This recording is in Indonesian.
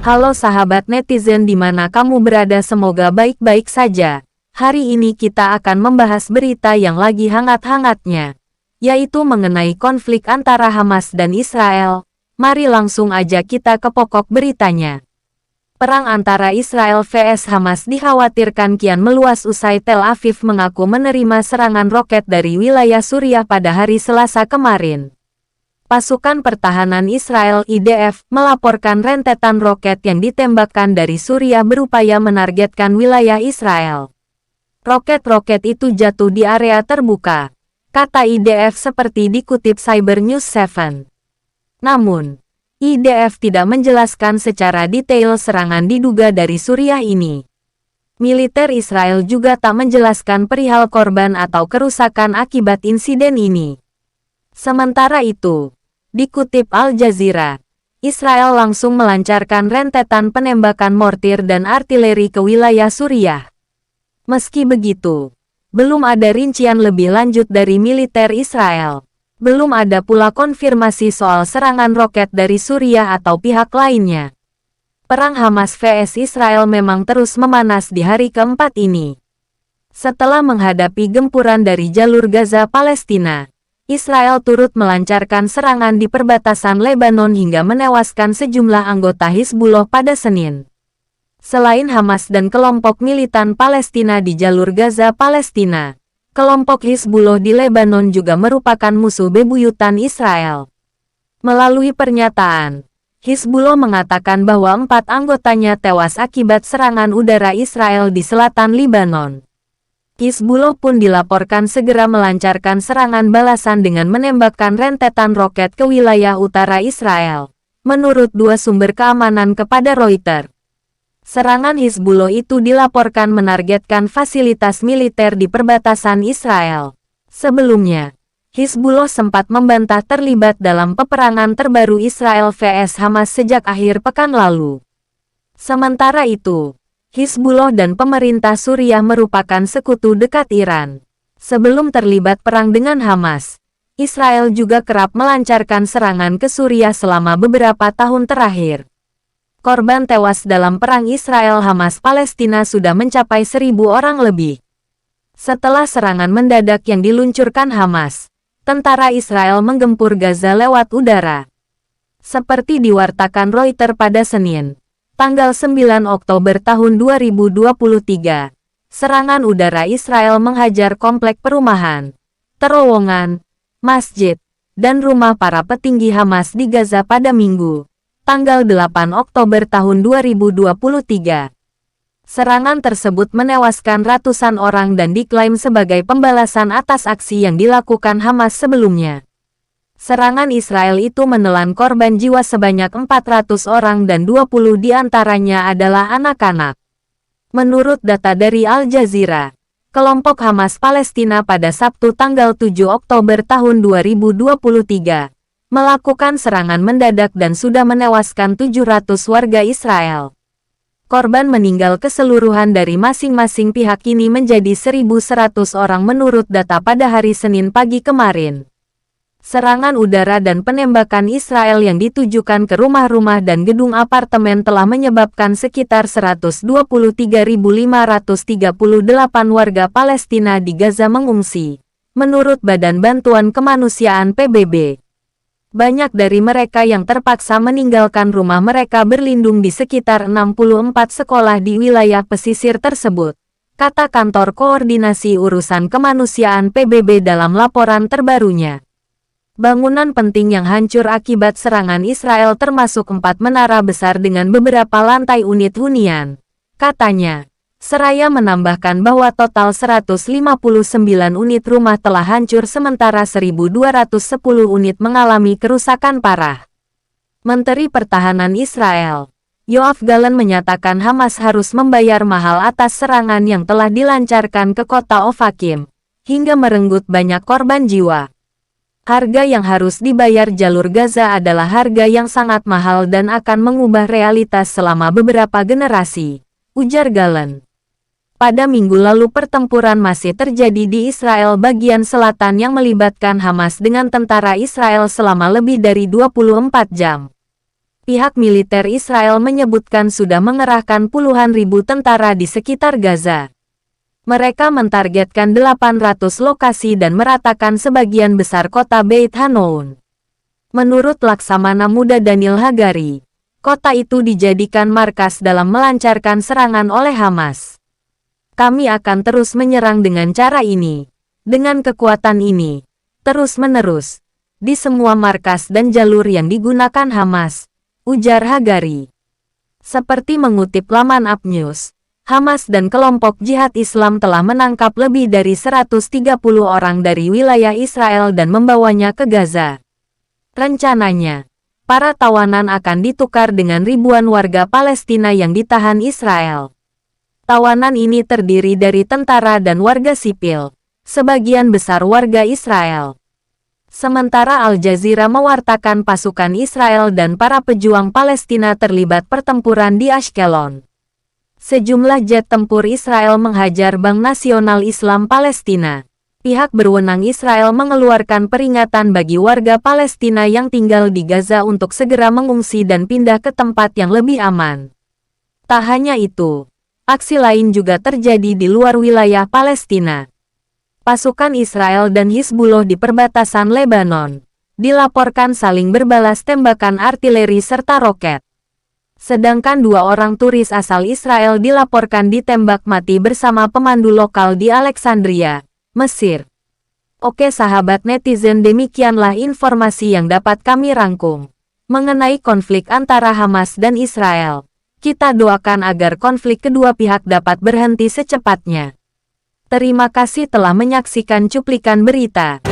Halo sahabat netizen di mana kamu berada, semoga baik-baik saja. Hari ini kita akan membahas berita yang lagi hangat-hangatnya, yaitu mengenai konflik antara Hamas dan Israel. Mari langsung aja kita ke pokok beritanya. Perang antara Israel vs Hamas dikhawatirkan kian meluas usai Tel Aviv mengaku menerima serangan roket dari wilayah Suriah pada hari Selasa kemarin. Pasukan Pertahanan Israel (IDF) melaporkan rentetan roket yang ditembakkan dari Suriah berupaya menargetkan wilayah Israel. Roket-roket itu jatuh di area terbuka, kata IDF seperti dikutip Cyber News 7. Namun, IDF tidak menjelaskan secara detail serangan diduga dari Suriah ini. Militer Israel juga tak menjelaskan perihal korban atau kerusakan akibat insiden ini. Sementara itu, dikutip Al Jazeera, Israel langsung melancarkan rentetan penembakan mortir dan artileri ke wilayah Suriah. Meski begitu, belum ada rincian lebih lanjut dari militer Israel. Belum ada pula konfirmasi soal serangan roket dari Suriah atau pihak lainnya. Perang Hamas vs Israel memang terus memanas di hari keempat ini. Setelah menghadapi gempuran dari jalur Gaza Palestina, Israel turut melancarkan serangan di perbatasan Lebanon hingga menewaskan sejumlah anggota Hizbullah pada Senin. Selain Hamas dan kelompok militan Palestina di jalur Gaza Palestina, kelompok Hizbullah di Lebanon juga merupakan musuh bebuyutan Israel. Melalui pernyataan, Hizbullah mengatakan bahwa 4 anggotanya tewas akibat serangan udara Israel di selatan Lebanon. Hizbullah pun dilaporkan segera melancarkan serangan balasan dengan menembakkan rentetan roket ke wilayah utara Israel, menurut 2 sumber keamanan kepada Reuters. Serangan Hizbullah itu dilaporkan menargetkan fasilitas militer di perbatasan Israel. Sebelumnya, Hizbullah sempat membantah terlibat dalam peperangan terbaru Israel vs Hamas sejak akhir pekan lalu. Sementara itu, Hizbullah dan pemerintah Suriah merupakan sekutu dekat Iran. Sebelum terlibat perang dengan Hamas, Israel juga kerap melancarkan serangan ke Suriah selama beberapa tahun terakhir. Korban tewas dalam perang Israel-Hamas Palestina sudah mencapai 1.000 orang lebih. Setelah serangan mendadak yang diluncurkan Hamas, tentara Israel menggempur Gaza lewat udara. Seperti diwartakan Reuters pada Senin, tanggal 9 Oktober tahun 2023, serangan udara Israel menghajar komplek perumahan, terowongan, masjid, dan rumah para petinggi Hamas di Gaza pada Minggu, tanggal 8 Oktober tahun 2023. Serangan tersebut menewaskan ratusan orang dan diklaim sebagai pembalasan atas aksi yang dilakukan Hamas sebelumnya. Serangan Israel itu menelan korban jiwa sebanyak 400 orang dan 20 diantaranya adalah anak-anak. Menurut data dari Al Jazeera, kelompok Hamas Palestina pada Sabtu tanggal 7 Oktober tahun 2023, melakukan serangan mendadak dan sudah menewaskan 700 warga Israel. Korban meninggal keseluruhan dari masing-masing pihak ini menjadi 1.100 orang menurut data pada hari Senin pagi kemarin. Serangan udara dan penembakan Israel yang ditujukan ke rumah-rumah dan gedung apartemen telah menyebabkan sekitar 123.538 warga Palestina di Gaza mengungsi, menurut Badan Bantuan Kemanusiaan PBB. Banyak dari mereka yang terpaksa meninggalkan rumah mereka berlindung di sekitar 64 sekolah di wilayah pesisir tersebut, kata Kantor Koordinasi Urusan Kemanusiaan PBB dalam laporan terbarunya. Bangunan penting yang hancur akibat serangan Israel termasuk 4 menara besar dengan beberapa lantai unit hunian, katanya. Seraya menambahkan bahwa total 159 unit rumah telah hancur sementara 1.210 unit mengalami kerusakan parah. Menteri Pertahanan Israel, Yoav Gallant menyatakan Hamas harus membayar mahal atas serangan yang telah dilancarkan ke kota Ofakim, hingga merenggut banyak korban jiwa. Harga yang harus dibayar jalur Gaza adalah harga yang sangat mahal dan akan mengubah realitas selama beberapa generasi, ujar Gallant. Pada minggu lalu pertempuran masih terjadi di Israel bagian selatan yang melibatkan Hamas dengan tentara Israel selama lebih dari 24 jam. Pihak militer Israel menyebutkan sudah mengerahkan puluhan ribu tentara di sekitar Gaza. Mereka mentargetkan 800 lokasi dan meratakan sebagian besar kota Beit Hanoun. Menurut Laksamana Muda Daniel Hagari, kota itu dijadikan markas dalam melancarkan serangan oleh Hamas. Kami akan terus menyerang dengan cara ini, dengan kekuatan ini, terus-menerus, di semua markas dan jalur yang digunakan Hamas, ujar Hagari. Seperti mengutip laman Up-News, Hamas dan kelompok jihad Islam telah menangkap lebih dari 130 orang dari wilayah Israel dan membawanya ke Gaza. Rencananya, para tawanan akan ditukar dengan ribuan warga Palestina yang ditahan Israel. Tawanan ini terdiri dari tentara dan warga sipil, sebagian besar warga Israel. Sementara Al Jazeera mewartakan pasukan Israel dan para pejuang Palestina terlibat pertempuran di Ashkelon. Sejumlah jet tempur Israel menghajar Bank Nasional Islam Palestina. Pihak berwenang Israel mengeluarkan peringatan bagi warga Palestina yang tinggal di Gaza untuk segera mengungsi dan pindah ke tempat yang lebih aman. Tak hanya itu, aksi lain juga terjadi di luar wilayah Palestina. Pasukan Israel dan Hizbullah di perbatasan Lebanon dilaporkan saling berbalas tembakan artileri serta roket. Sedangkan 2 orang turis asal Israel dilaporkan ditembak mati bersama pemandu lokal di Alexandria, Mesir. Oke sahabat netizen, demikianlah informasi yang dapat kami rangkum mengenai konflik antara Hamas dan Israel. Kita doakan agar konflik kedua pihak dapat berhenti secepatnya. Terima kasih telah menyaksikan cuplikan berita.